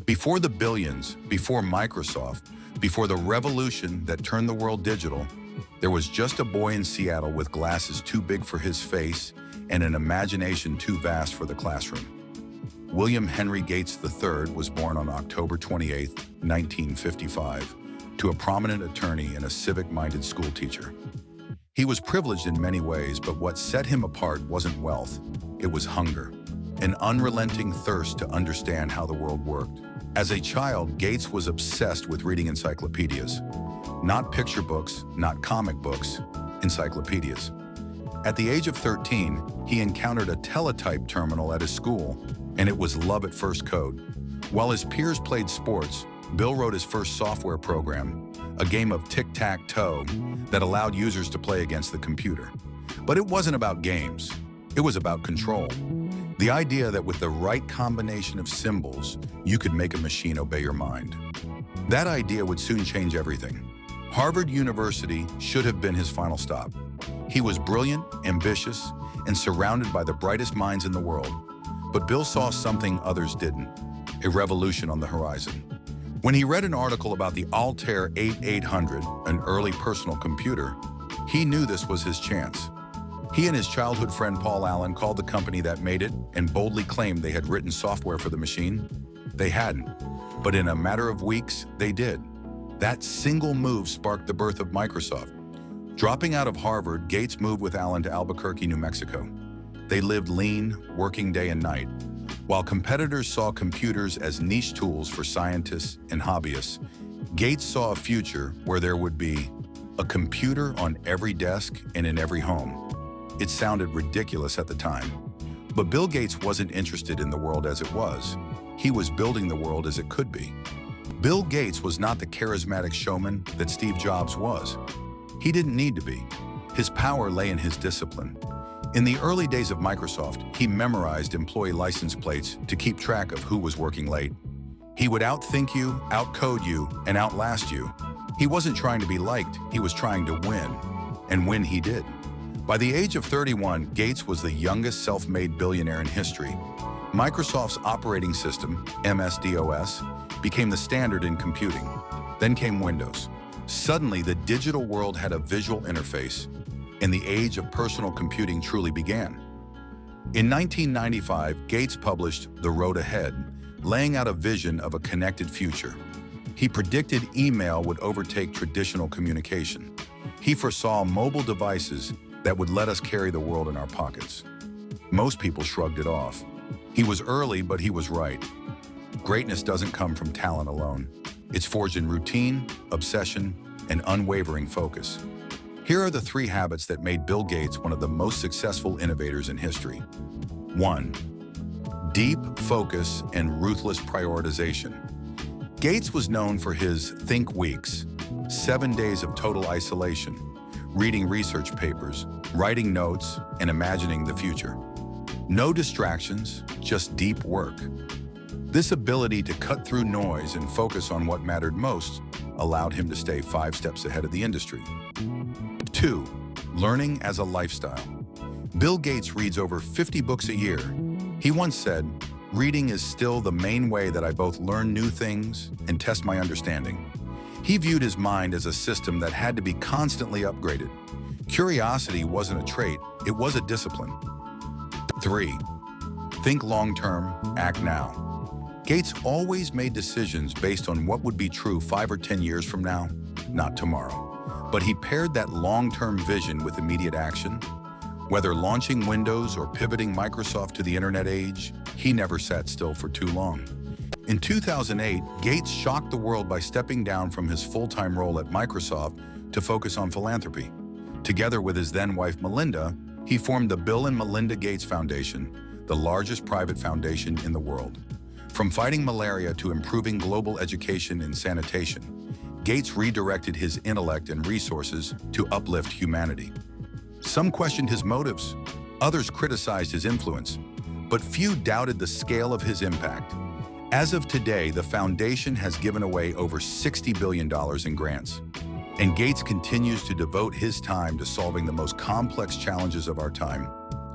Before the billions, before Microsoft, before the revolution that turned the world digital, there was just a boy in Seattle with glasses too big for his face and an imagination too vast for the classroom. William Henry Gates III was born on October 28, 1955, to a prominent attorney and a civic-minded schoolteacher. He was privileged in many ways, but what set him apart wasn't wealth, it was hunger, an unrelenting thirst to understand how the world worked. As a child, Gates was obsessed with reading encyclopedias. Not picture books, not comic books, encyclopedias. At the age of 13, he encountered a teletype terminal at his school, and it was love at first code. While his peers played sports, Bill wrote his first software program, a game of tic-tac-toe that allowed users to play against the computer. But it wasn't about games, it was about control. The idea that with the right combination of symbols, you could make a machine obey your mind. That idea would soon change everything. Harvard University should have been his final stop. He was brilliant, ambitious, and surrounded by the brightest minds in the world. But Bill saw something others didn't, a revolution on the horizon. When he read an article about the Altair 8800, an early personal computer, he knew this was his chance. He and his childhood friend Paul Allen called the company that made it and boldly claimed they had written software for the machine. They hadn't, but in a matter of weeks, they did. That single move sparked the birth of Microsoft. Dropping out of Harvard, Gates moved with Allen to Albuquerque, New Mexico. They lived lean, working day and night. While competitors saw computers as niche tools for scientists and hobbyists, Gates saw a future where there would be a computer on every desk and in every home. It sounded ridiculous at the time, but Bill Gates wasn't interested in the world as it was. He was building the world as it could be. Bill Gates was not the charismatic showman that Steve Jobs was. He didn't need to be. His power lay in his discipline. In the early days of Microsoft, he memorized employee license plates to keep track of who was working late. He would outthink you, outcode you, and outlast you. He wasn't trying to be liked, he was trying to win. And win he did. By the age of 31, Gates was the youngest self-made billionaire in history. Microsoft's operating system, MS-DOS, became the standard in computing. Then came Windows. Suddenly, the digital world had a visual interface, and the age of personal computing truly began. In 1995, Gates published The Road Ahead, laying out a vision of a connected future. He predicted email would overtake traditional communication. He foresaw mobile devices that would let us carry the world in our pockets. Most people shrugged it off. He was early, but he was right. Greatness doesn't come from talent alone. It's forged in routine, obsession, and unwavering focus. Here are the 3 habits that made Bill Gates one of the most successful innovators in history. 1. Deep focus and ruthless prioritization. Gates was known for his think weeks, 7 days of total isolation, reading research papers, writing notes, and imagining the future. No distractions, just deep work. This ability to cut through noise and focus on what mattered most allowed him to stay 5 steps ahead of the industry. 2. Learning as a lifestyle. Bill Gates reads over 50 books a year. He once said, "Reading is still the main way that I both learn new things and test my understanding." He viewed his mind as a system that had to be constantly upgraded. Curiosity wasn't a trait, it was a discipline. 3. Think long-term, act now. Gates always made decisions based on what would be true 5 or 10 years from now, not tomorrow. But he paired that long-term vision with immediate action. Whether launching Windows or pivoting Microsoft to the internet age, he never sat still for too long. In 2008, Gates shocked the world by stepping down from his full-time role at Microsoft to focus on philanthropy. Together with his then-wife Melinda, he formed the Bill and Melinda Gates Foundation, the largest private foundation in the world. From fighting malaria to improving global education and sanitation, Gates redirected his intellect and resources to uplift humanity. Some questioned his motives, others criticized his influence, but few doubted the scale of his impact. As of today, the foundation has given away over $60 billion in grants, and Gates continues to devote his time to solving the most complex challenges of our time: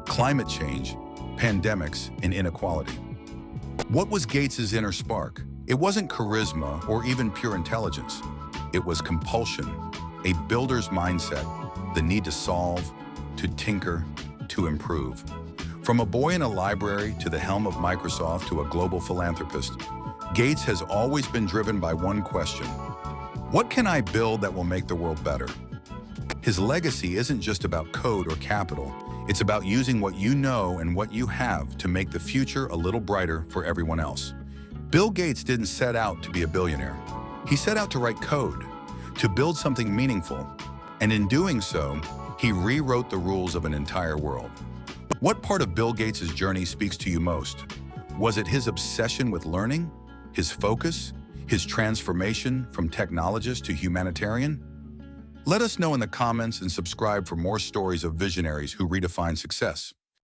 climate change, pandemics, and inequality. What was Gates's inner spark? It wasn't charisma or even pure intelligence. It was compulsion, a builder's mindset, the need to solve, to tinker, to improve. From a boy in a library to the helm of Microsoft to a global philanthropist, Gates has always been driven by one question: what can I build that will make the world better? His legacy isn't just about code or capital. It's about using what you know and what you have to make the future a little brighter for everyone else. Bill Gates didn't set out to be a billionaire. He set out to write code, to build something meaningful, and in doing so, he rewrote the rules of an entire world. What part of Bill Gates' journey speaks to you most? Was it his obsession with learning, his focus, his transformation from technologist to humanitarian? Let us know in the comments and subscribe for more stories of visionaries who redefine success.